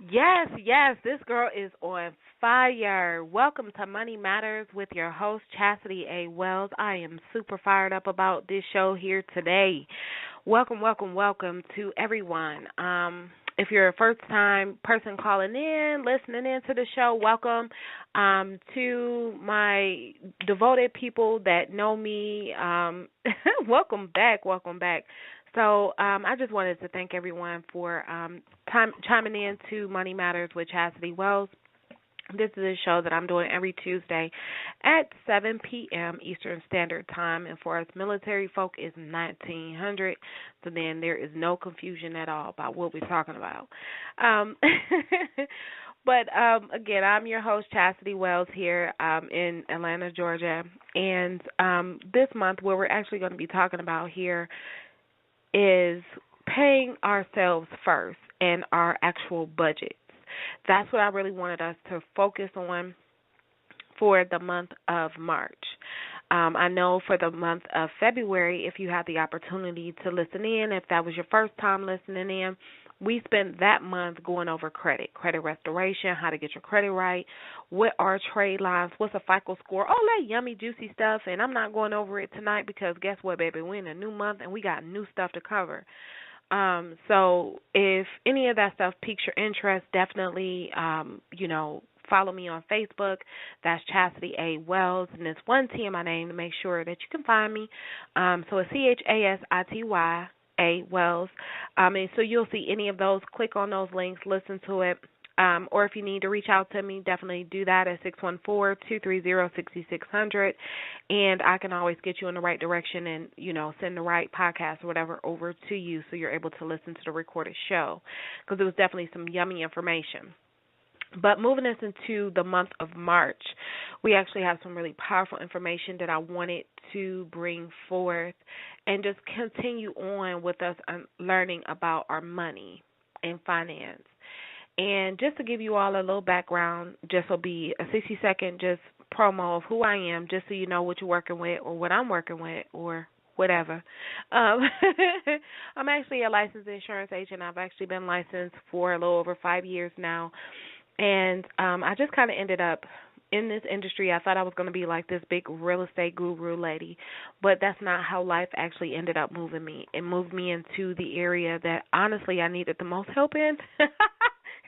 Yes, yes, this girl is on fire. Welcome to Money Matters with your host, Chastity A. Wells. I am super fired up about this show here today. Welcome, welcome, welcome to everyone. If you're a first time person calling in, listening in to the show, welcome. To my devoted people that know me, welcome back, welcome back. So I just wanted to thank everyone for chiming in to Money Matters with Chastity Wells. This is a show that I'm doing every Tuesday at 7 p.m. Eastern Standard Time, and for us military folk, it's 1900. So then there is no confusion at all about what we're talking about. Um, but again, I'm your host Chastity Wells here in Atlanta, Georgia, and this month, what we're actually going to be talking about here is paying ourselves first and our actual budgets. That's what I really wanted us to focus on for the month of March. I know for the month of February, if you had the opportunity to listen in, if that was your first time listening in, we spent that month going over credit restoration, how to get your credit right, what are trade lines, what's a FICO score, all that yummy, juicy stuff. And I'm not going over it tonight because guess what, baby? We're in a new month and we got new stuff to cover. So if any of that stuff piques your interest, definitely, follow me on Facebook. That's Chastity A. Wells, and it's one T in my name to make sure that you can find me. So it's Chastity A. Wells. And so you'll see any of those. Click on those links, listen to it. Or if you need to reach out to me, definitely do that at 614-230-6600. And I can always get you in the right direction and, send the right podcast or whatever over to you so you're able to listen to the recorded show because it was definitely some yummy information. But moving us into the month of March, we actually have some really powerful information that I wanted to bring forth and just continue on with us learning about our money and finance. And just to give you all a little background, just will be a 60-second just promo of who I am, just so you know what you're working with or what I'm working with or whatever. Um, I'm actually a licensed insurance agent. I've actually been licensed for a little over 5 years now. And I just kind of ended up in this industry. I thought I was going to be like this big real estate guru lady, but that's not how life actually ended up moving me. It moved me into the area that honestly I needed the most help in, and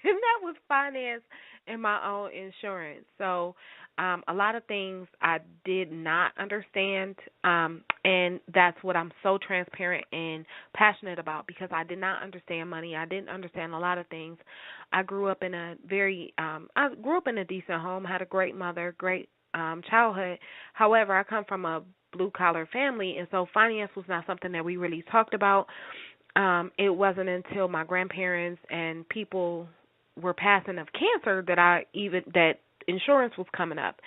that was finance and my own insurance. So a lot of things I did not understand, and that's what I'm so transparent and passionate about because I did not understand money. I didn't understand a lot of things. I grew up in a decent home, had a great mother, great childhood. However, I come from a blue collar family, and so finance was not something that we really talked about. It wasn't until my grandparents and people were passing of cancer that insurance was coming up,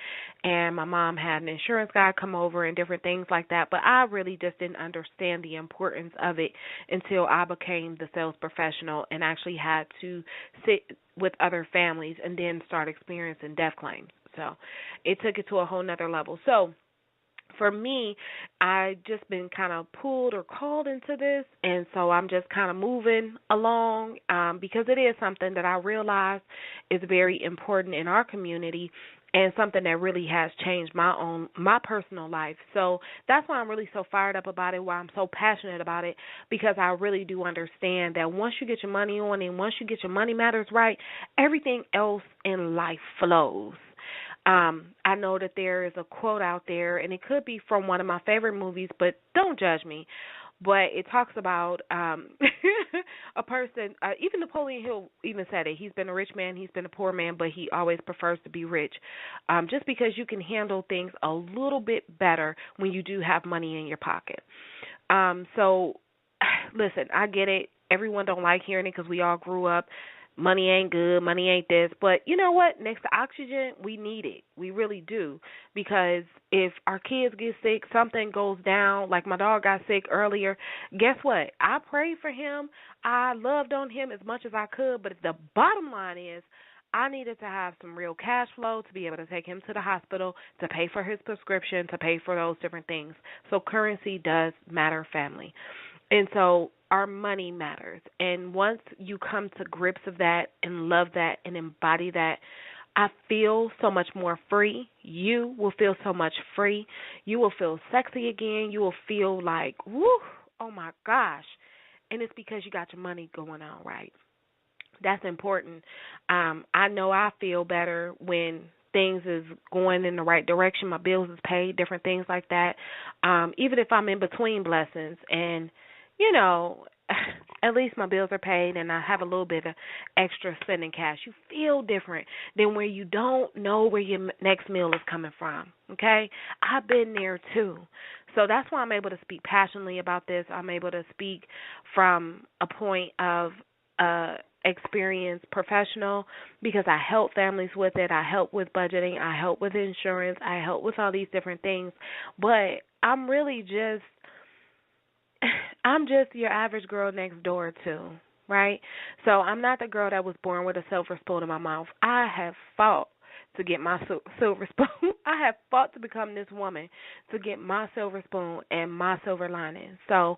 and my mom had an insurance guy come over and different things like that, but I really just didn't understand the importance of it until I became the sales professional and actually had to sit with other families and then start experiencing death claims. So it took it to a whole nother level. So for me, I just been kind of pulled or called into this, and so I'm just kind of moving along because it is something that I realize is very important in our community and something that really has changed my personal life. So that's why I'm really so fired up about it, why I'm so passionate about it, because I really do understand that once you get your money on and once you get your money matters right, everything else in life flows. I know that there is a quote out there, and it could be from one of my favorite movies, but don't judge me. But it talks about a person, even Napoleon Hill even said it. He's been a rich man, he's been a poor man, but he always prefers to be rich. Just because you can handle things a little bit better when you do have money in your pocket. So, listen, I get it. Everyone don't like hearing it because we all grew up. Money ain't good, money ain't this. But you know what? Next to oxygen, we need it. We really do. Because if our kids get sick, something goes down, like my dog got sick earlier, guess what? I prayed for him. I loved on him as much as I could. But the bottom line is, I needed to have some real cash flow to be able to take him to the hospital, to pay for his prescription, to pay for those different things. So currency does matter, family. And so our money matters. And once you come to grips of that and love that and embody that, I feel so much more free. You will feel so much free. You will feel sexy again. You will feel like, woo, oh my gosh. And it's because you got your money going on right. That's important. I know I feel better when things is going in the right direction. My bills is paid, different things like that. Even if I'm in between blessings, and you know, at least my bills are paid, and I have a little bit of extra spending cash. You feel different than where you don't know where your next meal is coming from. Okay, I've been there too. So that's why I'm able to speak passionately about this. I'm able to speak from a point of experienced professional because I help families with it. I help with budgeting. I help with insurance. I help with all these different things. But I'm really just I'm just your average girl next door too, right? So I'm not the girl that was born with a silver spoon in my mouth. I have fought to get my silver spoon. I have fought to become this woman to get my silver spoon and my silver lining. So,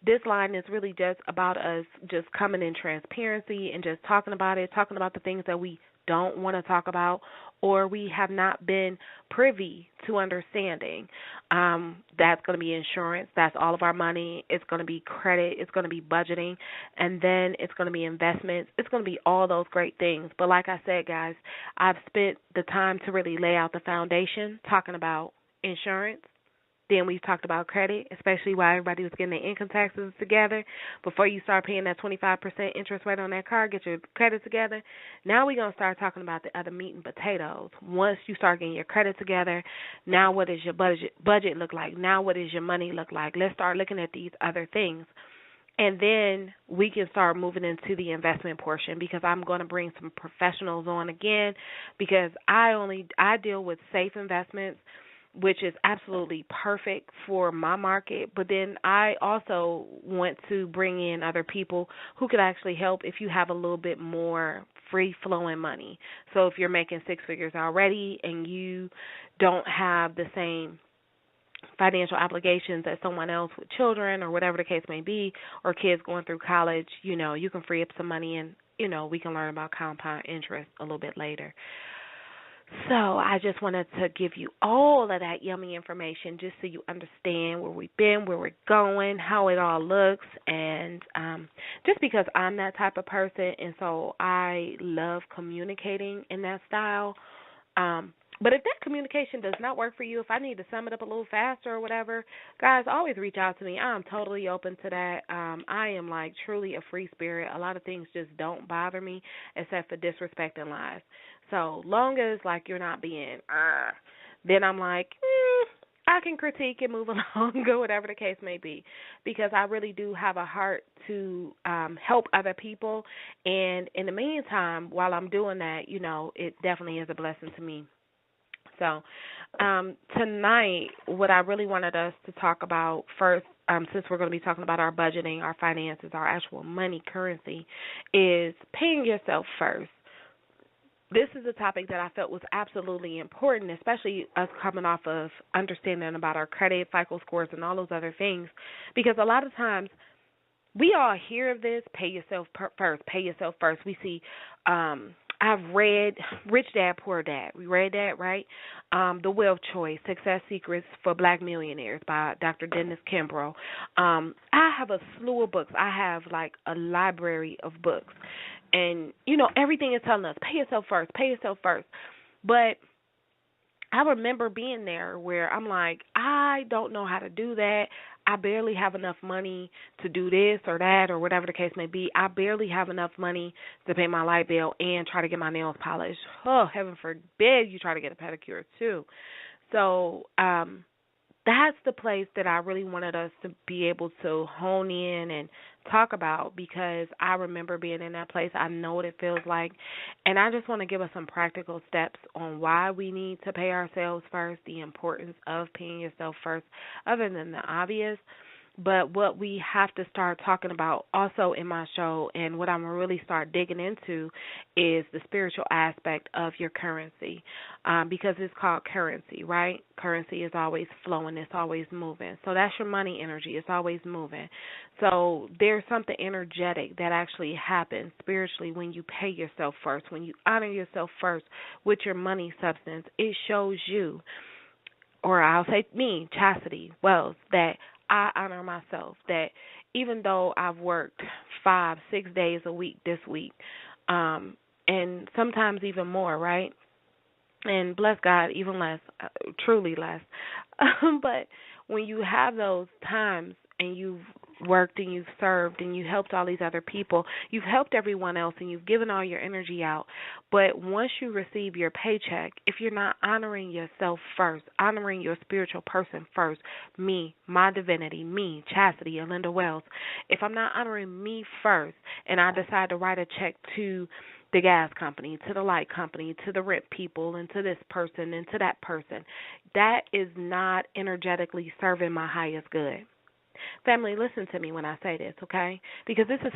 this line is really just about us just coming in transparency and just talking about it, talking about the things that we don't want to talk about or we have not been privy to understanding. That's going to be insurance. That's all of our money. It's going to be credit. It's going to be budgeting. And then it's going to be investments. It's going to be all those great things. But like I said, guys, I've spent the time to really lay out the foundation talking about insurance. Then we've talked about credit, especially while everybody was getting their income taxes together. Before you start paying that 25% interest rate on that car, get your credit together. Now we're going to start talking about the other meat and potatoes. Once you start getting your credit together, now what does your budget look like? Now what does your money look like? Let's start looking at these other things. And then we can start moving into the investment portion because I'm going to bring some professionals on again because I deal with safe investments, which is absolutely perfect for my market. But then I also want to bring in other people who could actually help if you have a little bit more free-flowing money. So if you're making six figures already and you don't have the same financial obligations as someone else with children or whatever the case may be, or kids going through college, you can free up some money and, we can learn about compound interest a little bit later. So I just wanted to give you all of that yummy information just so you understand where we've been, where we're going, how it all looks, and just because I'm that type of person, and so I love communicating in that style. But if that communication does not work for you, if I need to sum it up a little faster or whatever, guys, always reach out to me. I'm totally open to that. I am like truly a free spirit. A lot of things just don't bother me except for disrespect and lies. So long as like you're not being, then I'm like, I can critique and move along or whatever the case may be, because I really do have a heart to help other people. And in the meantime, while I'm doing that, it definitely is a blessing to me. So tonight, what I really wanted us to talk about first, since we're going to be talking about our budgeting, our finances, our actual money, currency, is paying yourself first. This is a topic that I felt was absolutely important, especially us coming off of understanding about our credit, FICO scores, and all those other things, because a lot of times we all hear of this, pay yourself first, pay yourself first. We see, I've read Rich Dad, Poor Dad. We read that, right? The Wealth Choice, Success Secrets for Black Millionaires by Dr. Dennis Kimbro. I have a slew of books. I have like a library of books. And, everything is telling us, pay yourself first, pay yourself first. But I remember being there where I'm like, I don't know how to do that. I barely have enough money to do this or that or whatever the case may be. I barely have enough money to pay my light bill and try to get my nails polished. Oh, heaven forbid you try to get a pedicure too. So that's the place that I really wanted us to be able to hone in and talk about, because I remember being in that place. I know what it feels like. And I just want to give us some practical steps on why we need to pay ourselves first, the importance of paying yourself first, other than the obvious. But what we have to start talking about also in my show, and what I'm going to really start digging into, is the spiritual aspect of your currency, because it's called currency, right? Currency is always flowing, it's always moving. So that's your money energy, it's always moving. So there's something energetic that actually happens spiritually when you pay yourself first, when you honor yourself first with your money substance. It shows you, or I'll say me, Chastity Wells, that I honor myself, that even though I've worked 5-6 days a week this week, and sometimes even more, right? And bless God, even less, truly less. But when you have those times and you've worked and you've served and you helped all these other people, you've helped everyone else and you've given all your energy out. But once you receive your paycheck, if you're not honoring yourself first, honoring your spiritual person first, me, my divinity, me, Chastity, Alinda Wells, if I'm not honoring me first and I decide to write a check to the gas company, to the light company, to the rent people, and to this person and to that person, that is not energetically serving my highest good. Family, listen to me when I say this, okay? Because this is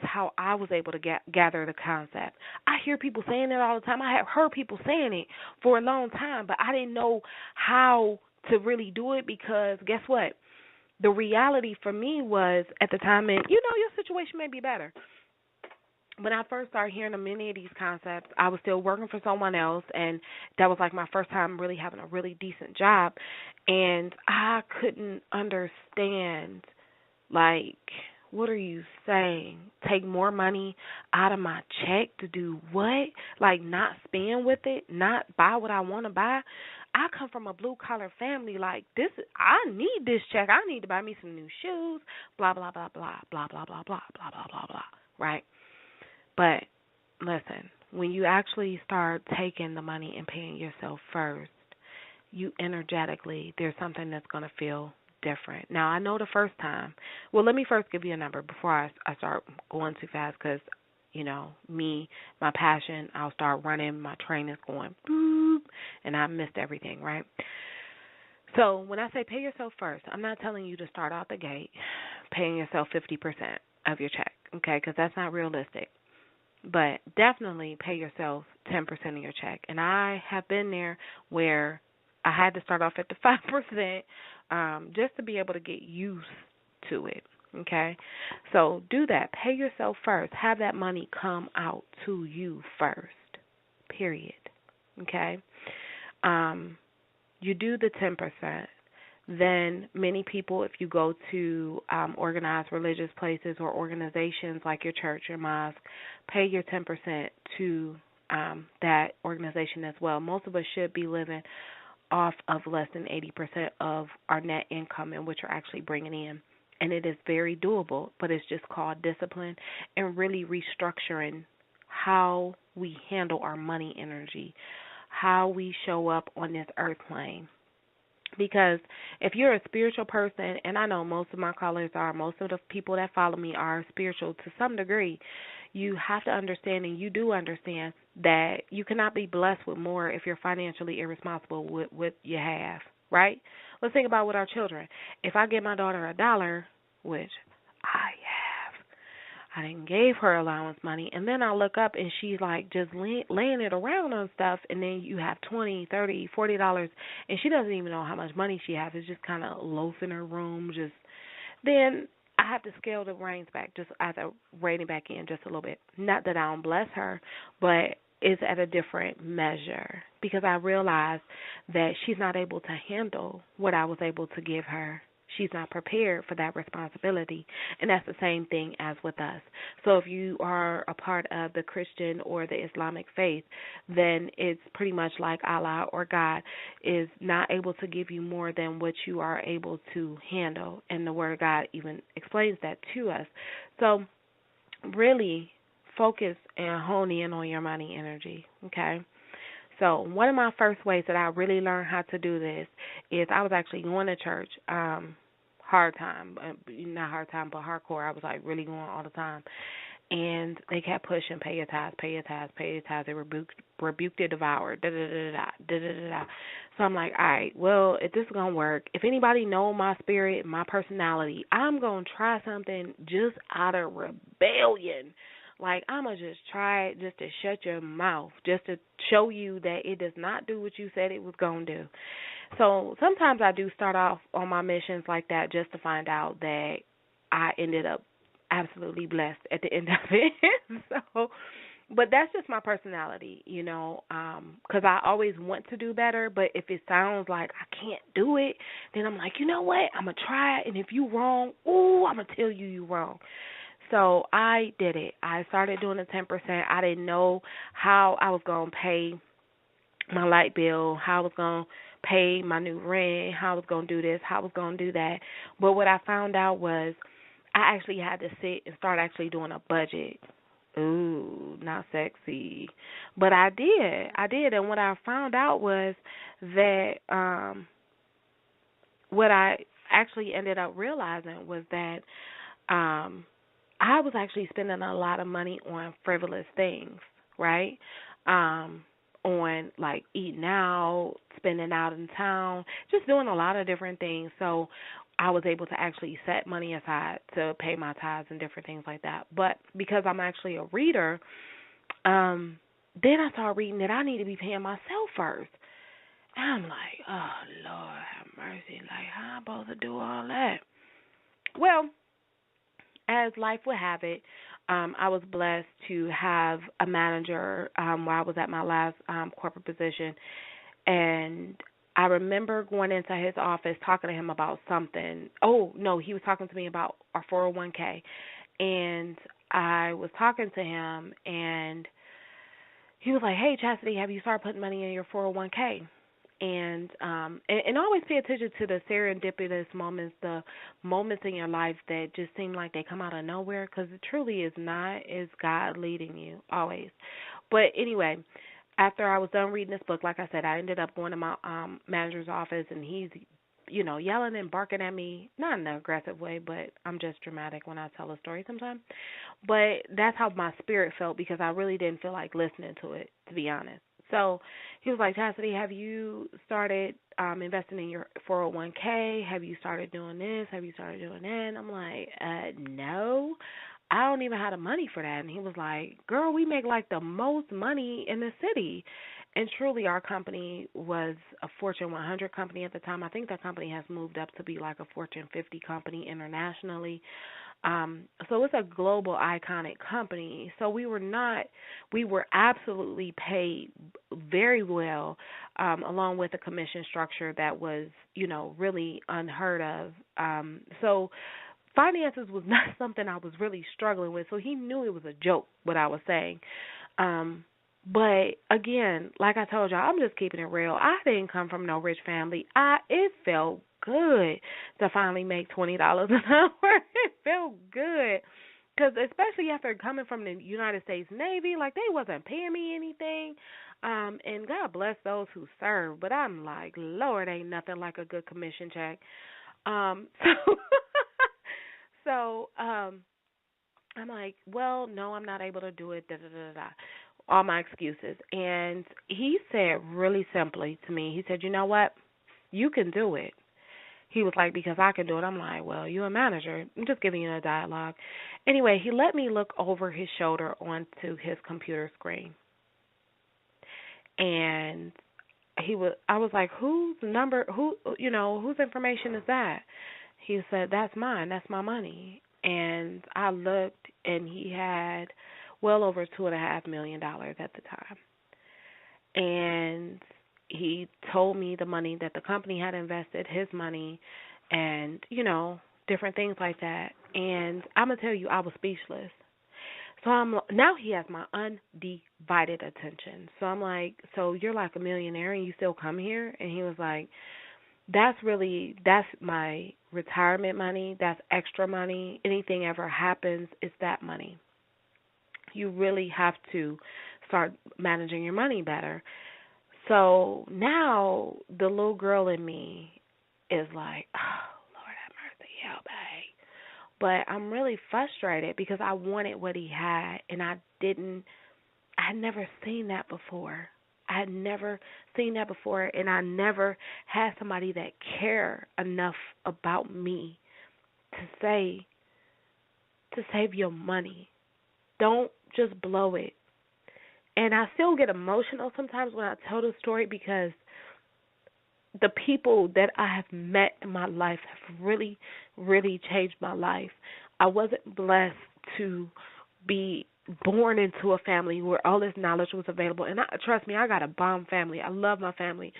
how I was able to gather the concept. I hear people saying it all the time. I have heard people saying it for a long time, but I didn't know how to really do it, because guess what? The reality for me was at the time, and your situation may be better. When I first started hearing of many of these concepts, I was still working for someone else, and that was like my first time really having a really decent job, and I couldn't understand, like, what are you saying? Take more money out of my check to do what? Like, not spend with it, not buy what I want to buy? I come from a blue-collar family. Like, I need this check. I need to buy me some new shoes, blah, blah, blah, blah, blah, blah, blah, blah, blah, blah, blah, blah, right? But listen, when you actually start taking the money and paying yourself first, you energetically, there's something that's going to feel different. Now, I know the first time. Well, let me first give you a number before I start going too fast, because, me, my passion, I'll start running, my train is going boop, and I missed everything, right? So when I say pay yourself first, I'm not telling you to start out the gate paying yourself 50% of your check, okay, because that's not realistic. But definitely pay yourself 10% of your check. And I have been there where I had to start off at the 5%, just to be able to get used to it, okay? So do that. Pay yourself first. Have that money come out to you first, period, okay? You do the 10%. Then many people, if you go to organized religious places or organizations like your church, your mosque, pay your 10% to that organization as well. Most of us should be living off of less than 80% of our net income and what you're actually bringing in. And it is very doable, but it's just called discipline and really restructuring how we handle our money energy, how we show up on this earth plane. Because if you're a spiritual person, and I know most of my callers are, most of the people that follow me are spiritual to some degree, you have to understand, and you do understand, that you cannot be blessed with more if you're financially irresponsible with what you have, right? Let's think about with our children. If I give my daughter $1, which I didn't give her allowance money, and then I look up and she's like just laying it around on stuff, and then you have $20, $30, $40, and she doesn't even know how much money she has. It's just kind of loaf in her room. Then I have to scale the reins back, just as I rein it back in just a little bit. Not that I don't bless her, but it's at a different measure, because I realized that she's not able to handle what I was able to give her. She's not prepared for that responsibility, and that's the same thing as with us. So if you are a part of the Christian or the Islamic faith, then it's pretty much like Allah or God is not able to give you more than what you are able to handle, and the Word of God even explains that to us. So really focus and hone in on your money energy, okay? So one of my first ways that I really learned how to do this is I was actually going to church, not hard time, but hardcore. I was like really going all the time. And they kept pushing, pay your tithes, pay your tithes, pay your tithes. They rebuked the devourer, da da da da da da da da. So I'm like, all right, well, if this is gonna work, if anybody know my spirit, my personality, I'm gonna try something just out of rebellion. Like I'm gonna just try it, just to shut your mouth, just to show you that it does not do what you said it was gonna do. So sometimes I do start off on my missions like that, just to find out that I ended up absolutely blessed at the end of it. So, but that's just my personality, because I always want to do better. But if it sounds like I can't do it, then I'm like, you know what? I'm gonna try it, and if you wrong, ooh, I'm gonna tell you wrong. So I did it. I started doing the 10%. I didn't know how I was gonna pay my light bill, how I was gonna pay my new rent, how I was gonna do this, how I was gonna do that. But what I found out was I actually had to sit and start actually doing a budget. Ooh, not sexy. But I did. And what I found out was that what I actually ended up realizing was that I was actually spending a lot of money on frivolous things, right? On like eating out, spending out in town, just doing a lot of different things. So I was able to actually set money aside to pay my tithes and different things like that. But because I'm actually a reader, then I started reading that I need to be paying myself first. And I'm like, oh Lord have mercy, like how am I supposed to do all that? Well, as life would have it, I was blessed to have a manager while I was at my last corporate position, and I remember going into his office talking to him about something. Oh no, he was talking to me about our 401k, and I was talking to him, and he was like, "Hey, Chastity, have you started putting money in your 401k?" And always pay attention to the serendipitous moments, the moments in your life that just seem like they come out of nowhere, because it truly is not. It's God leading you always. But anyway, after I was done reading this book, like I said, I ended up going to my manager's office, and he's yelling and barking at me, not in an aggressive way, but I'm just dramatic when I tell a story sometimes. But that's how my spirit felt, because I really didn't feel like listening to it, to be honest. So he was like, Chastity, have you started investing in your 401k? Have you started doing this? Have you started doing that? And I'm like, no. I don't even have the money for that. And he was like, girl, we make like the most money in the city. And truly, our company was a Fortune 100 company at the time. I think that company has moved up to be like a Fortune 50 company internationally. So it's a global iconic company. So we were absolutely paid very well, along with a commission structure that was, really unheard of. So finances was not something I was really struggling with. So he knew it was a joke what I was saying. But again, like I told y'all, I'm just keeping it real. I didn't come from no rich family. It felt good to finally make $20 an hour. It felt good, because especially after coming from the United States Navy, like they wasn't paying me anything. And God bless those who serve, but I'm like, Lord, ain't nothing like a good commission check. So I'm like, well, no, I'm not able to do it. Da da da da. All my excuses. And he said really simply to me, he said, you know what? You can do it. He was like, because I can do it. I'm like, well, you're a manager. I'm just giving you a dialogue. Anyway, he let me look over his shoulder onto his computer screen. And I was like, whose information is that? He said, that's mine. That's my money. And I looked, and he had well over $2.5 million at the time. And he told me the money that the company had invested, his money, and, different things like that. And I'm going to tell you, I was speechless. So now he has my undivided attention. So I'm like, so you're like a millionaire and you still come here? And he was like, that's my retirement money. That's extra money. Anything ever happens, it's that money. You really have to start managing your money better. So now the little girl in me is like, oh, Lord have mercy, help me. But I'm really frustrated because I wanted what he had, and I had never seen that before. I had never seen that before, and I never had somebody that cared enough about me to say, to save your money. Don't just blow it. And I still get emotional sometimes when I tell the story because the people that I have met in my life have really, really changed my life. I wasn't blessed to be born into a family where all this knowledge was available. And trust me, I got a bomb family. I love my family.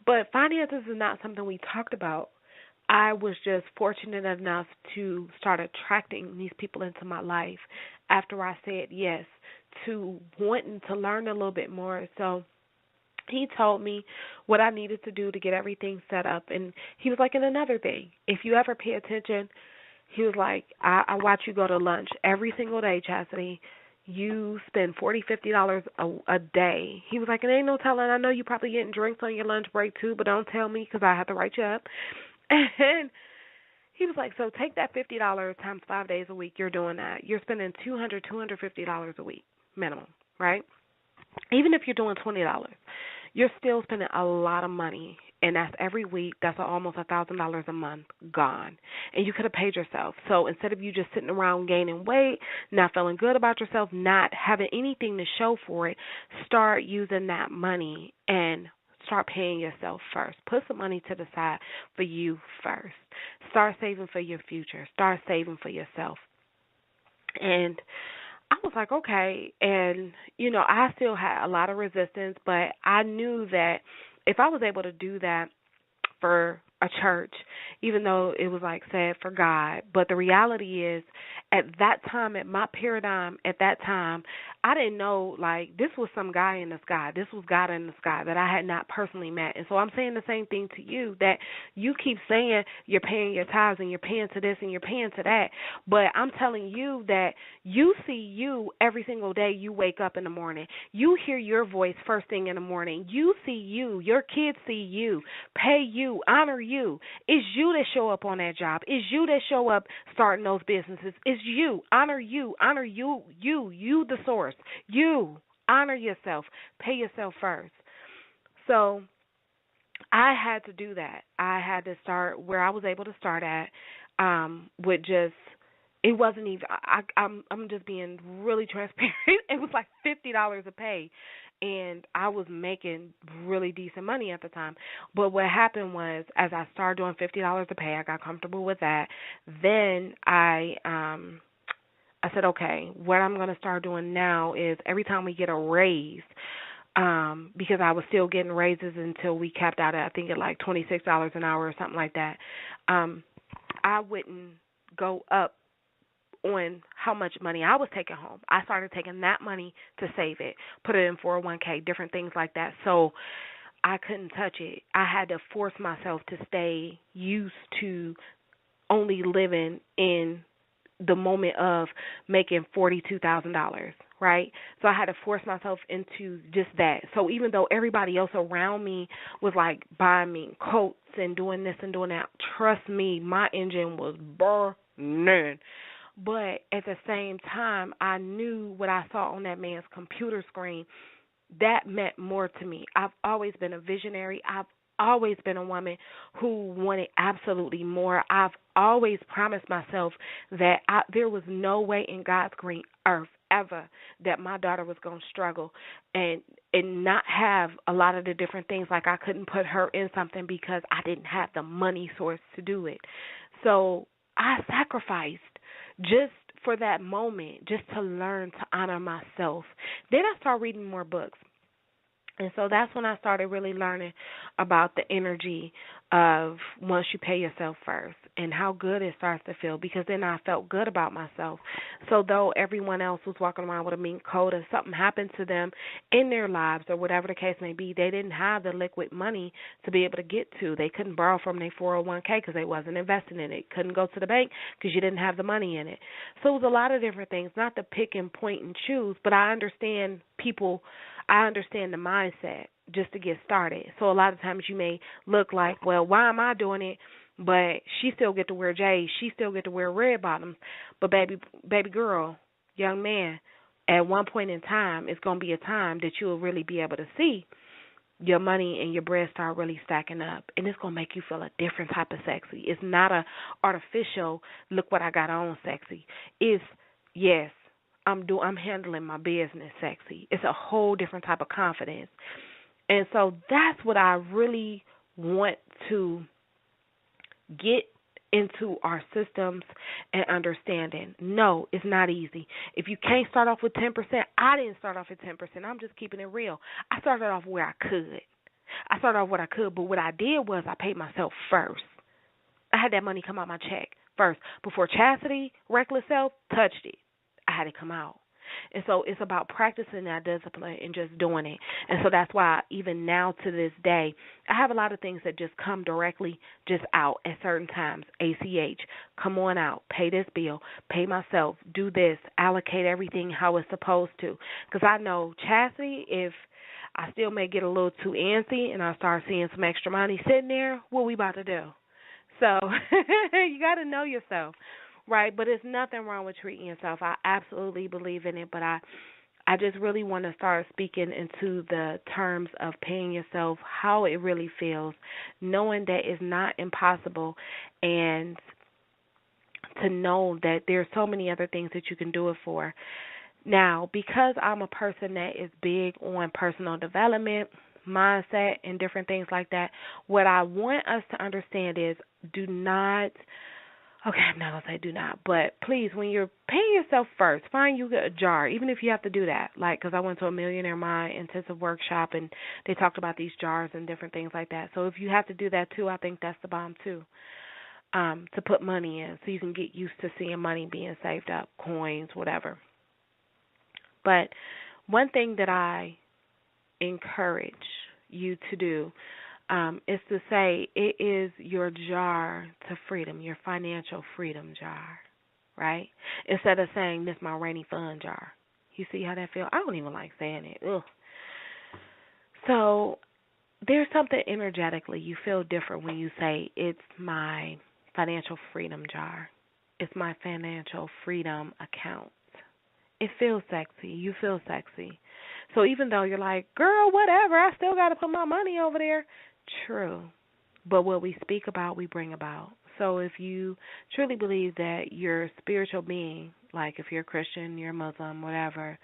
But finances is not something we talked about. I was just fortunate enough to start attracting these people into my life after I said yes to wanting to learn a little bit more. So he told me what I needed to do to get everything set up. And he was like, and another thing, if you ever pay attention, he was like, I watch you go to lunch every single day, Chastity. You spend $40, $50 a day. He was like, it ain't no telling. I know you probably getting drinks on your lunch break too, but don't tell me because I have to write you up. And he was like, so take that $50 times 5 days a week. You're doing that. You're spending $250 a week minimum, right? Even if you're doing $20, you're still spending a lot of money, and that's every week. That's almost $1,000 a month gone, and you could have paid yourself. So instead of you just sitting around gaining weight, not feeling good about yourself, not having anything to show for it, start using that money and start paying yourself first. Put some money to the side for you first. Start saving for your future. Start saving for yourself. And I was like, okay. And, I still had a lot of resistance, but I knew that if I was able to do that for a church, even though it was like said for God, but the reality is at that time, at my paradigm at that time, I didn't know like this was some guy in the sky. This was God in the sky that I had not personally met. And so I'm saying the same thing to you, that you keep saying you're paying your tithes and you're paying to this and you're paying to that, but I'm telling you that you see you every single day you wake up in the morning. You hear your voice first thing in the morning. You see you. Your kids see you. Pay you. Honor you. It's you that show up on that job. It's you that show up starting those businesses. It's you. Honor you. Honor you. You the source. You. Honor yourself. Pay yourself first. So I had to do that. I had to start where I was able to start at, with just it wasn't even. I'm just being really transparent. It was like $50 a pay, and I was making really decent money at the time. But what happened was, as I started doing $50 a pay, I got comfortable with that. Then I said, okay, what I'm going to start doing now is every time we get a raise, because I was still getting raises until we capped out at, I think, at like $26 an hour or something like that, I wouldn't go up on how much money I was taking home. I started taking that money to save it, put it in 401k, different things like that. So I couldn't touch it. I had to force myself to stay used to only living in the moment of making $42,000, right? So I had to force myself into just that. So even though everybody else around me was like buying me coats and doing this and doing that, trust me, my engine was burning. But at the same time, I knew what I saw on that man's computer screen, that meant more to me. I've always been a visionary. I've always been a woman who wanted absolutely more. I've always promised myself that there was no way in God's green earth ever that my daughter was going to struggle and not have a lot of the different things. Like I couldn't put her in something because I didn't have the money source to do it. So I sacrificed just for that moment, just to learn to honor myself. Then I started reading more books. And so that's when I started really learning about the energy of once you pay yourself first and how good it starts to feel, because then I felt good about myself. So though everyone else was walking around with a mink coat, if something happened to them in their lives or whatever the case may be, they didn't have the liquid money to be able to get to. They couldn't borrow from their 401k because they wasn't investing in it. Couldn't go to the bank because you didn't have the money in it. So it was a lot of different things, not to pick and point and choose, but I understand the mindset just to get started. So a lot of times you may look like, well, why am I doing it but she still get to wear J's. She still get to wear red bottoms. But baby girl, young man, at one point in time, it's gonna be a time that you'll really be able to see your money and your bread start really stacking up, and it's gonna make you feel a different type of sexy. It's not a artificial look what I got on sexy. It's yes, I'm handling my business sexy. It's a whole different type of confidence. And so that's what I really want to get into our systems and understanding. No, it's not easy. If you can't start off with 10%, I didn't start off at 10%. I'm just keeping it real. I started off where I could. I started off what I could, but what I did was I paid myself first. I had that money come out my check first. Before Chastity, Reckless Self, touched it, I had it come out. And so it's about practicing that discipline and just doing it. And so that's why even now to this day, I have a lot of things that just come directly just out at certain times. ACH, come on out, pay this bill, pay myself, do this, allocate everything how it's supposed to. Because I know Chastity, if I still may get a little too antsy and I start seeing some extra money sitting there, what we about to do? So you got to know yourself. Right, but there's nothing wrong with treating yourself. I absolutely believe in it, but I just really want to start speaking into the terms of paying yourself, how it really feels, knowing that it's not impossible, and to know that there's so many other things that you can do it for. Now, because I'm a person that is big on personal development, mindset, and different things like that, what I want us to understand is do not – okay, I'm not going to say do not, but please, when you're paying yourself first, find you a jar, even if you have to do that. Like, because I went to a Millionaire Mind intensive workshop, and they talked about these jars and different things like that. So if you have to do that, too, I think that's the bomb, too, to put money in so you can get used to seeing money being saved up, coins, whatever. But one thing that I encourage you to do is to say it is your jar to freedom, your financial freedom jar, right? Instead of saying this is my rainy fund jar. You see how that feels? I don't even like saying it. Ugh. So there's something energetically you feel different when you say it's my financial freedom jar. It's my financial freedom account. It feels sexy. You feel sexy. So even though you're like, girl, whatever, I still got to put my money over there. True. But what we speak about, we bring about. So if you truly believe that you're a spiritual being, like if you're a Christian, you're a Muslim, whatever,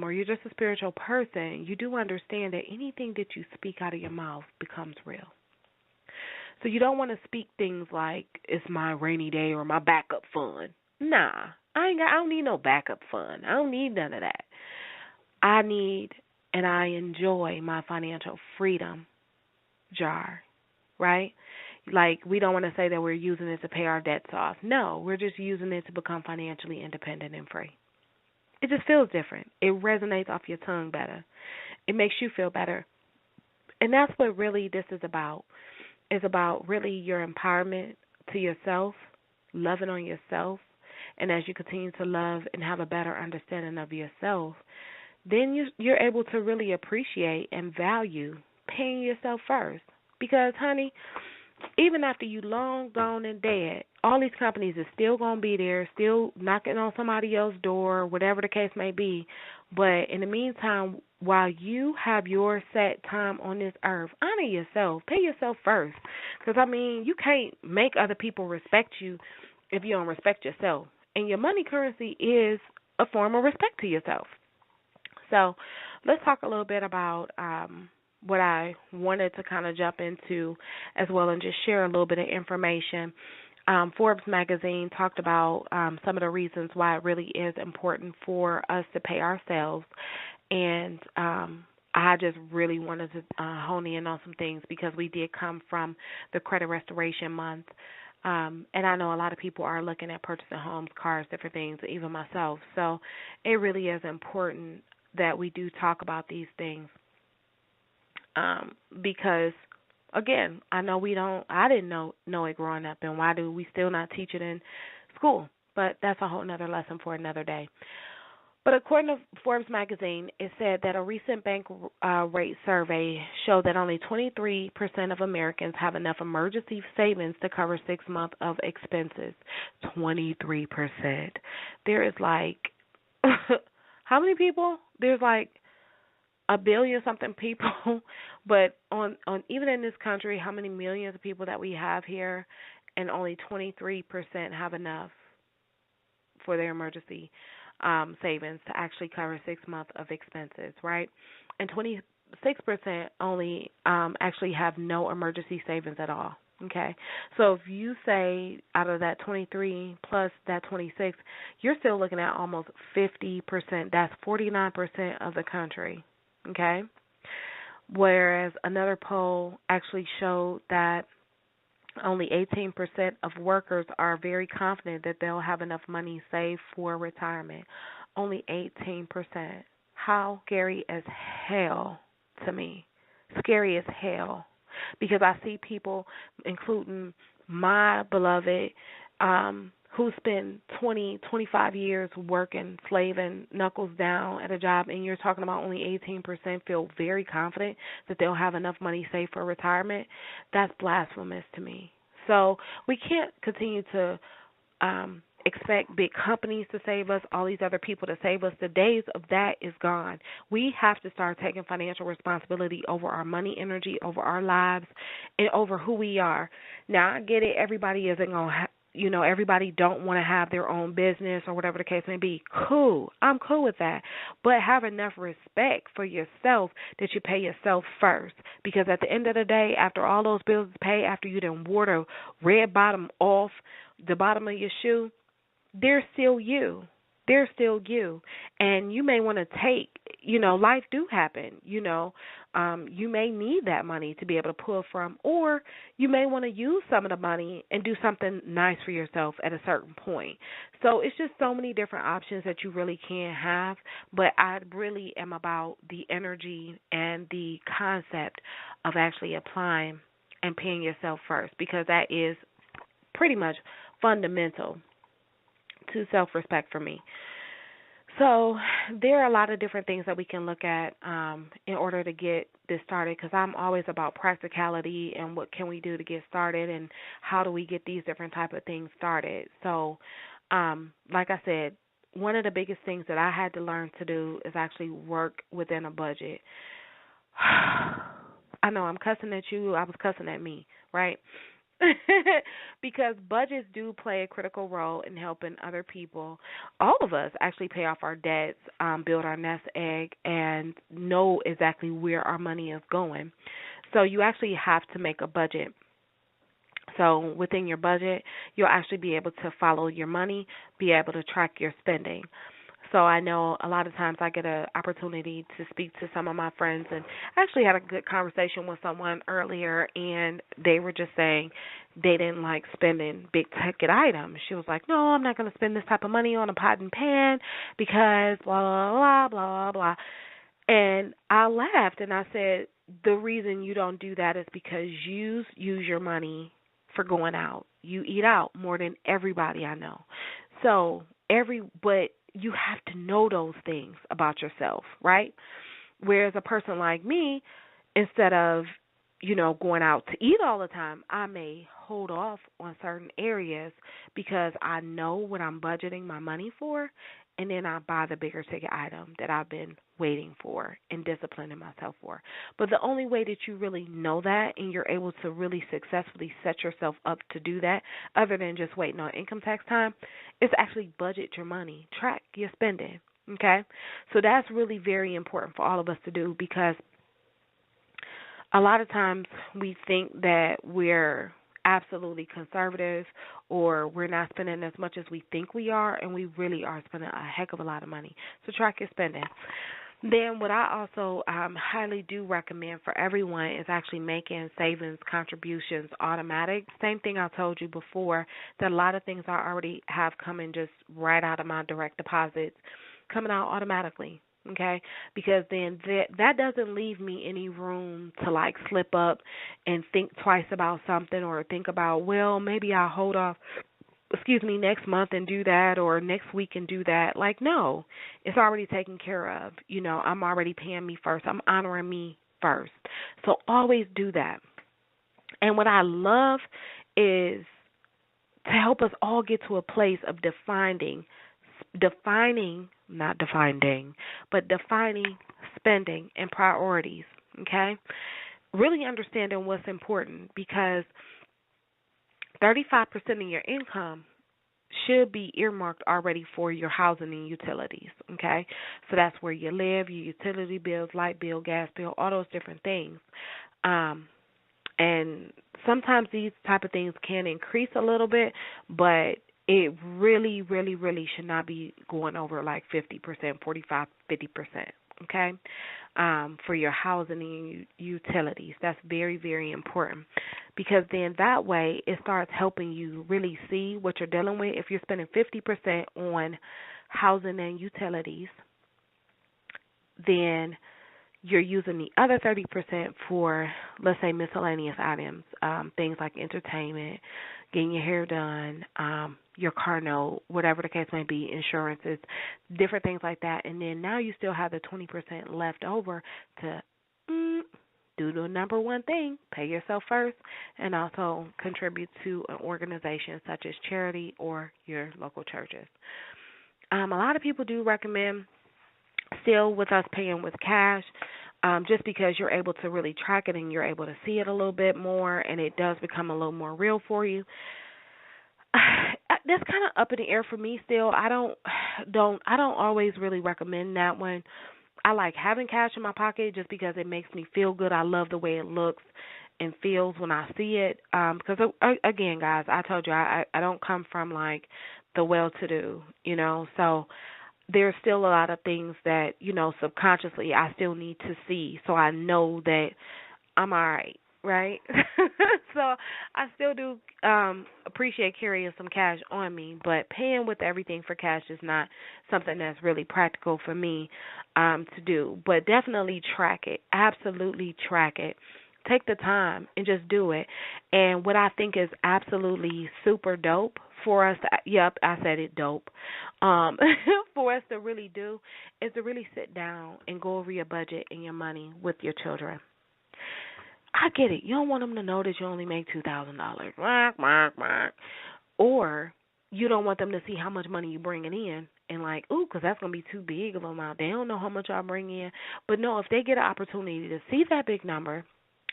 or you're just a spiritual person, you do understand that anything that you speak out of your mouth becomes real. So you don't want to speak things like, it's my rainy day or my backup fund. Nah, I don't need no backup fund. I don't need none of that. I need and I enjoy my financial freedom jar, right? Like, we don't want to say that we're using it to pay our debts off. No, we're just using it to become financially independent and free. It just feels different. It resonates off your tongue better. It makes you feel better. And that's what really this is about. It's about really your empowerment to yourself, loving on yourself. And as you continue to love and have a better understanding of yourself, then you're able to really appreciate and value paying yourself first. Because, honey, even after you long gone and dead, all these companies are still going to be there, still knocking on somebody else's door, whatever the case may be. But in the meantime, while you have your set time on this earth, honor yourself. Pay yourself first. Because, I mean, you can't make other people respect you if you don't respect yourself. And your money currency is a form of respect to yourself. So let's talk a little bit about what I wanted to kind of jump into as well and just share a little bit of information. Forbes magazine talked about some of the reasons why it really is important for us to pay ourselves. And I just really wanted to hone in on some things because we did come from the Credit Restoration Month. And I know a lot of people are looking at purchasing homes, cars, different things, even myself. So it really is important that we do talk about these things because, again, I know I didn't know it growing up, and why do we still not teach it in school? But that's a whole other lesson for another day. But according to Forbes magazine, it said that a recent bank rate survey showed that only 23% of Americans have enough emergency savings to cover 6 months of expenses. 23%. There is like, how many people? There's like a billion something people, but on even in this country, how many millions of people that we have here, and only 23% have enough for their emergency savings to actually cover 6 months of expenses, right? And 26% only actually have no emergency savings at all. Okay, so if you say out of that 23 plus that 26, you're still looking at almost 50%. That's 49% of the country. Okay, whereas another poll actually showed that only 18% of workers are very confident that they'll have enough money saved for retirement. Only 18%. How scary as hell to me. Scary as hell. Because I see people, including my beloved, who spent 20, 25 years working, slaving, knuckles down at a job, and you're talking about only 18% feel very confident that they'll have enough money saved for retirement. That's blasphemous to me. So we can't continue to expect big companies to save us, all these other people to save us. The days of that is gone. We have to start taking financial responsibility over our money, energy, over our lives, and over who we are. Now, I get it. Everybody isn't going to everybody don't want to have their own business or whatever the case may be. Cool. I'm cool with that. But have enough respect for yourself that you pay yourself first. Because at the end of the day, after all those bills pay, after you done wore the red bottom off the bottom of your shoe, they're still you. They're still you. And you may want to take, life do happen, you may need that money to be able to pull from, or you may want to use some of the money and do something nice for yourself at a certain point. So it's just so many different options that you really can have, but I really am about the energy and the concept of actually applying and paying yourself first, because that is pretty much fundamental to self-respect for me. So there are a lot of different things that we can look at in order to get this started, because I'm always about practicality and what can we do to get started and how do we get these different type of things started. So like I said, one of the biggest things that I had to learn to do is actually work within a budget. I know I'm cussing at you. I was cussing at me, right? Because budgets do play a critical role in helping other people, all of us, actually pay off our debts, build our nest egg, and know exactly where our money is going. So you actually have to make a budget. So within your budget, you'll actually be able to follow your money, be able to track your spending. So I know a lot of times I get an opportunity to speak to some of my friends, and I actually had a good conversation with someone earlier, and they were just saying they didn't like spending big ticket items. She was like, no, I'm not going to spend this type of money on a pot and pan because blah, blah, blah, blah, blah. And I laughed, and I said, the reason you don't do that is because you use your money for going out. You eat out more than everybody I know. So but you have to know those things about yourself, right? Whereas a person like me, instead of, going out to eat all the time, I may hold off on certain areas because I know what I'm budgeting my money for, and then I buy the bigger ticket item that I've been waiting for and disciplining myself for. But the only way that you really know that and you're able to really successfully set yourself up to do that, other than just waiting on income tax time, is actually budget your money, track your spending, okay? So that's really very important for all of us to do, because a lot of times we think that we're absolutely conservative or we're not spending as much as we think we are, and we really are spending a heck of a lot of money. So track your spending. Then what I also highly do recommend for everyone is actually making savings contributions automatic. Same thing I told you before, that a lot of things I already have coming just right out of my direct deposits, coming out automatically. Okay, because then that doesn't leave me any room to like slip up and think twice about something, or think about, well, maybe I'll hold off next month and do that, or next week and do that. Like, no, it's already taken care of. I'm already paying me first. I'm honoring me first. So always do that. And what I love is to help us all get to a place of not defining, but defining spending and priorities, okay? Really understanding what's important, because 35% of your income should be earmarked already for your housing and utilities, okay? So that's where you live, your utility bills, light bill, gas bill, all those different things. And sometimes these type of things can increase a little bit, but it really, really, really should not be going over like 50%, 45, 50%, okay, for your housing and utilities. That's very, very important, because then that way it starts helping you really see what you're dealing with. If you're spending 50% on housing and utilities, then you're using the other 30% for, let's say, miscellaneous items, things like entertainment, getting your hair done, your car note, whatever the case may be, insurances, different things like that. And then now you still have the 20% left over to do the number one thing, pay yourself first, and also contribute to an organization such as charity or your local churches. A lot of people do recommend still with us paying with cash, just because you're able to really track it and you're able to see it a little bit more, and it does become a little more real for you. That's kind of up in the air for me still. I don't always really recommend that one. I like having cash in my pocket just because it makes me feel good. I love the way it looks and feels when I see it. Because again, guys, I told you I don't come from like the well-to-do, so there's still a lot of things that, subconsciously I still need to see, so I know that I'm all right? So I still do appreciate carrying some cash on me, but paying with everything for cash is not something that's really practical for me to do. But definitely track it. Absolutely track it. Take the time and just do it. And what I think is absolutely super dope for us I said it, dope, for us to really do is to really sit down and go over your budget and your money with your children. I get it. You don't want them to know that you only make $2,000. Or you don't want them to see how much money you're bringing in and like, ooh, because that's going to be too big of an amount. They don't know how much I bring in. But no, if they get an opportunity to see that big number,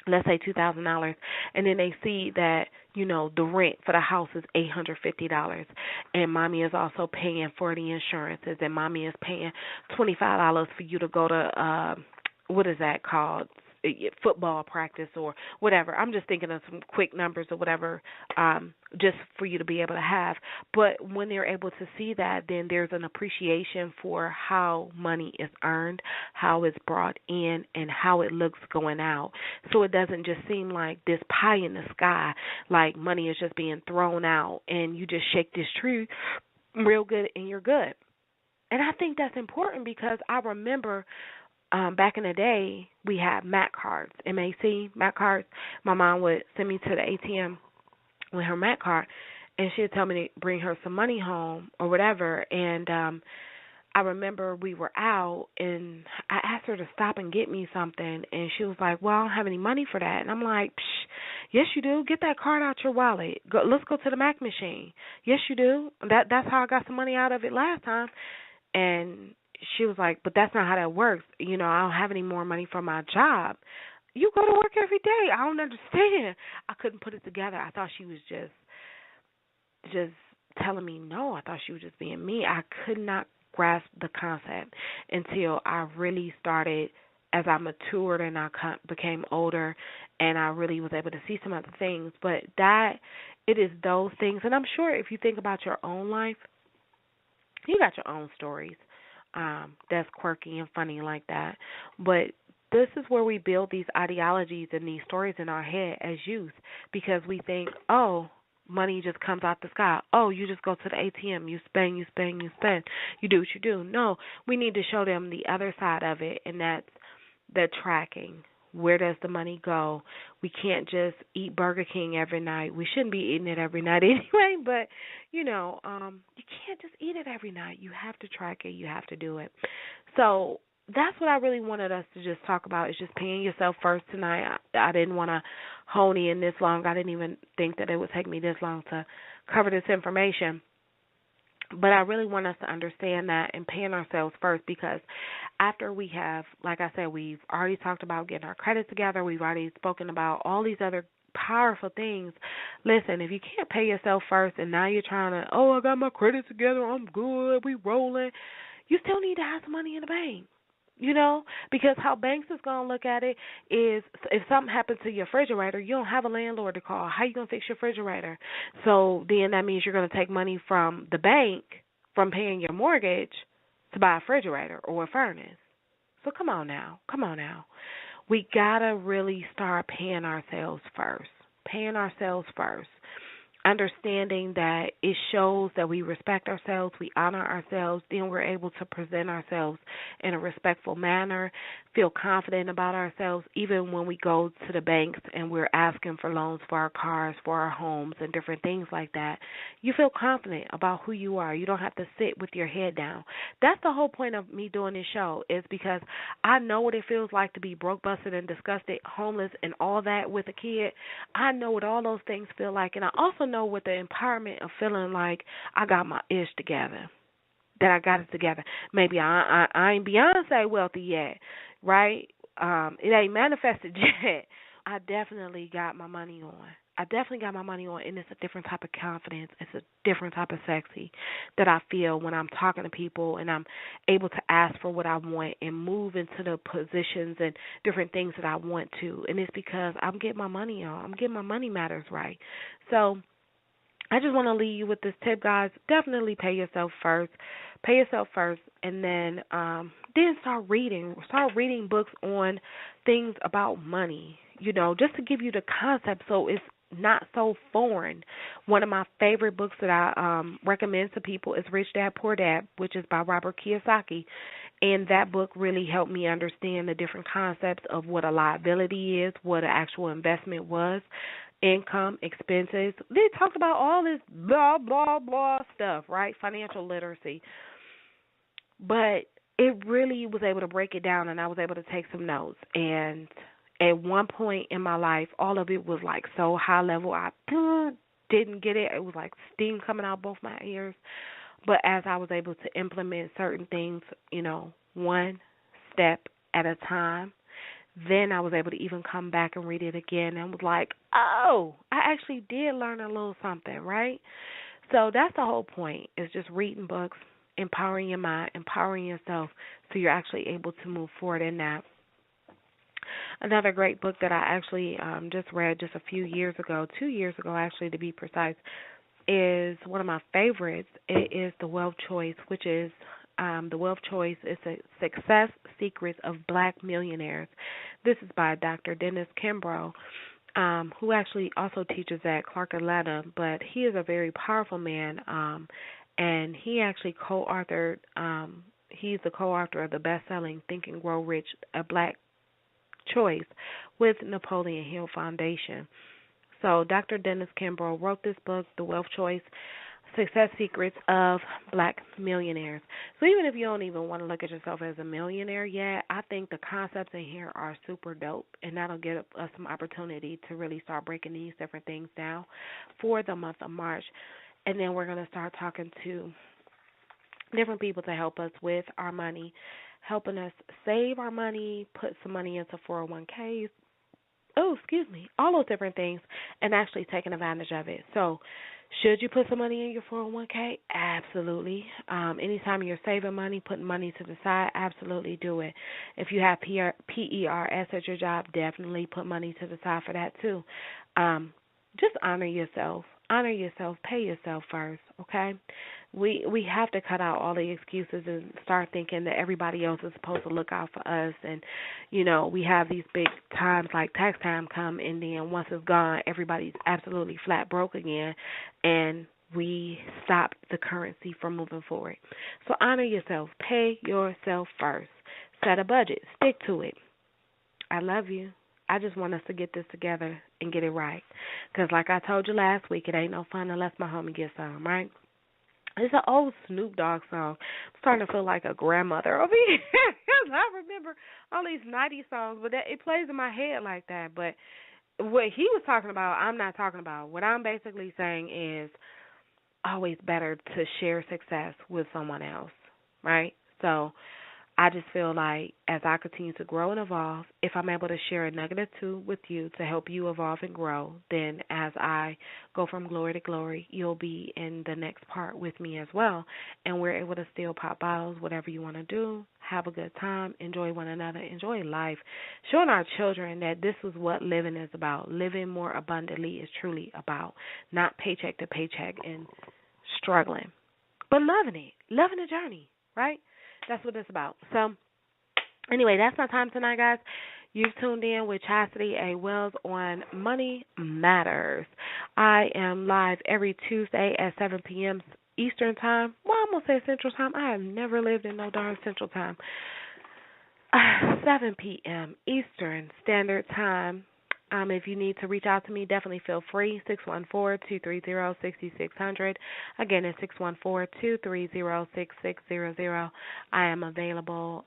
let's say $2,000, and then they see that, the rent for the house is $850, and mommy is also paying for the insurances, and mommy is paying $25 for you to go to, what is that called, football practice or whatever. I'm just thinking of some quick numbers or whatever, just for you to be able to have. But when they're able to see that, then there's an appreciation for how money is earned, how it's brought in, and how it looks going out. So it doesn't just seem like this pie in the sky, like money is just being thrown out and you just shake this tree real good and you're good. And I think that's important because I remember back in the day, we had MAC cards, MAC cards. My mom would send me to the ATM with her MAC card, and she'd tell me to bring her some money home or whatever. And I remember we were out, and I asked her to stop and get me something, and she was like, well, I don't have any money for that. And I'm like, yes, you do. Get that card out your wallet. Let's go to the MAC machine. Yes, you do. That's how I got some money out of it last time. And she was like, but that's not how that works. I don't have any more money from my job. You go to work every day. I don't understand. I couldn't put it together. I thought she was just telling me no. I thought she was just being mean. I could not grasp the concept until I really started, as I matured and I became older, and I really was able to see some other things. But it is those things. And I'm sure if you think about your own life, you got your own stories. That's quirky and funny like that. But this is where we build these ideologies and these stories in our head as youth, because we think, oh, money just comes out the sky. Oh, you just go to the ATM, you spend, you spend, you spend. You do what you do. No, we need to show them the other side of it, and that's the tracking. Where does the money go? We can't just eat Burger King every night. We shouldn't be eating it every night anyway, but you can't just eat it every night. You have to track it. You have to do it. So that's what I really wanted us to just talk about, is just paying yourself first tonight. I didn't want to hone in this long. I didn't even think that it would take me this long to cover this information. But I really want us to understand that and paying ourselves first, because after we have, like I said, we've already talked about getting our credit together. We've already spoken about all these other powerful things. Listen, if you can't pay yourself first and now you're trying to, I got my credit together, I'm good, we rolling, you still need to have some money in the bank. Because how banks is going to look at it is, if something happens to your refrigerator, you don't have a landlord to call. How you going to fix your refrigerator? So then that means you're going to take money from the bank, from paying your mortgage, to buy a refrigerator or a furnace. So come on now. We got to really start paying ourselves first. Understanding that it shows that we respect ourselves, we honor ourselves, then we're able to present ourselves in a respectful manner, feel confident about ourselves, even when we go to the banks and we're asking for loans for our cars, for our homes, and different things like that. You feel confident about who you are. You don't have to sit with your head down. That's the whole point of me doing this show, is because I know what it feels like to be broke, busted, and disgusted, homeless, and all that with a kid. I know what all those things feel like, and I also know what the empowerment of feeling like I got my ish together, that I got it together. Maybe I ain't Beyonce wealthy yet, right? It ain't manifested yet. I definitely got my money on. And it's a different type of confidence. It's a different type of sexy that I feel when I'm talking to people and I'm able to ask for what I want and move into the positions and different things that I want to. And it's because I'm getting my money on. I'm getting my money matters right. So I just want to leave you with this tip, guys. Definitely pay yourself first. And then start reading. Start reading books on things about money, just to give you the concept so it's not so foreign. One of my favorite books that I recommend to people is Rich Dad, Poor Dad, which is by Robert Kiyosaki. And that book really helped me understand the different concepts of what a liability is, what an actual investment was, income, expenses. They talked about all this blah, blah, blah stuff, right? Financial literacy. But it really was able to break it down, and I was able to take some notes. And at one point in my life, all of it was like so high level, I didn't get it. It was like steam coming out both my ears. But as I was able to implement certain things, one step at a time, then I was able to even come back and read it again and was like, I actually did learn a little something, right? So that's the whole point, is just reading books, empowering your mind, empowering yourself so you're actually able to move forward in that. Another great book that I actually just read just a few years ago, 2 years ago actually to be precise, is one of my favorites. It is The Wealth Choice, which is The Wealth Choice is a Success Secrets of Black Millionaires. This is by Dr. Dennis Kimbro, who actually also teaches at Clark Atlanta, but he is a very powerful man, and he actually co-authored, he's the co-author of the best-selling Think and Grow Rich, A Black Choice with Napoleon Hill Foundation. So Dr. Dennis Kimbro wrote this book, The Wealth Choice, Success Secrets of Black Millionaires. So even if you don't even want to look at yourself as a millionaire yet, I think the concepts in here are super dope, and that'll give us some opportunity to really start breaking these different things down for the month of March. And then we're going to start talking to different people to help us with our money, helping us save our money, put some money into 401ks, all those different things, and actually taking advantage of it. So should you put some money in your 401k? Absolutely. Anytime you're saving money, putting money to the side, absolutely do it. If you have PERS at your job, definitely put money to the side for that too. Just honor yourself. Pay yourself first, okay? We have to cut out all the excuses and start thinking that everybody else is supposed to look out for us. And, we have these big times like tax time come, and then once it's gone, everybody's absolutely flat broke again, and we stop the currency from moving forward. So honor yourself. Pay yourself first. Set a budget. Stick to it. I love you. I just want us to get this together and get it right. Because like I told you last week, it ain't no fun unless my homie gets some, right? It's an old Snoop Dogg song. I'm starting to feel like a grandmother over here. I remember all these 90s songs, but it plays in my head like that. But what he was talking about, I'm not talking about. What I'm basically saying is always better to share success with someone else, right? So I just feel like as I continue to grow and evolve, if I'm able to share a nugget or two with you to help you evolve and grow, then as I go from glory to glory, you'll be in the next part with me as well. And we're able to still pop bottles, whatever you want to do, have a good time, enjoy one another, enjoy life, showing our children that this is what living is about. Living more abundantly is truly about, not paycheck to paycheck and struggling, but loving it, loving the journey, right? That's what it's about. So, anyway, that's my time tonight, guys. You've tuned in with Chastity A. Wells on Money Matters. I am live every Tuesday at 7 p.m. Eastern Time. Well, I'm going to say Central Time. I have never lived in no darn Central Time. 7 p.m. Eastern Standard Time. If you need to reach out to me, definitely feel free. 614-230-6600. Again, it's 614-230-6600. I am available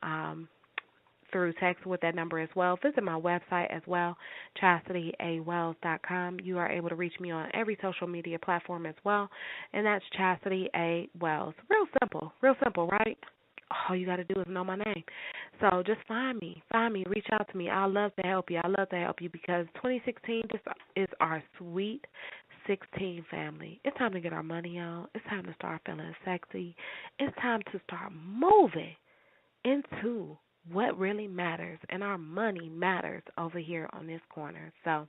through text with that number as well. Visit my website as well, ChastityAWells.com. You are able to reach me on every social media platform as well, and that's Chastity A. Wells. Real simple, right? All you got to do is know my name. So just find me, reach out to me. I love to help you. Because 2016 is our sweet 16 family. It's time to get our money out. It's time to start feeling sexy. It's time to start moving into what really matters, and our money matters over here on this corner. So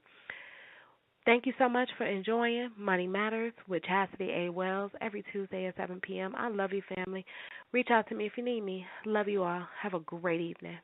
thank you so much for enjoying Money Matters with Chastity A. Wells every Tuesday at 7 p.m. I love you, family. Reach out to me if you need me. Love you all. Have a great evening.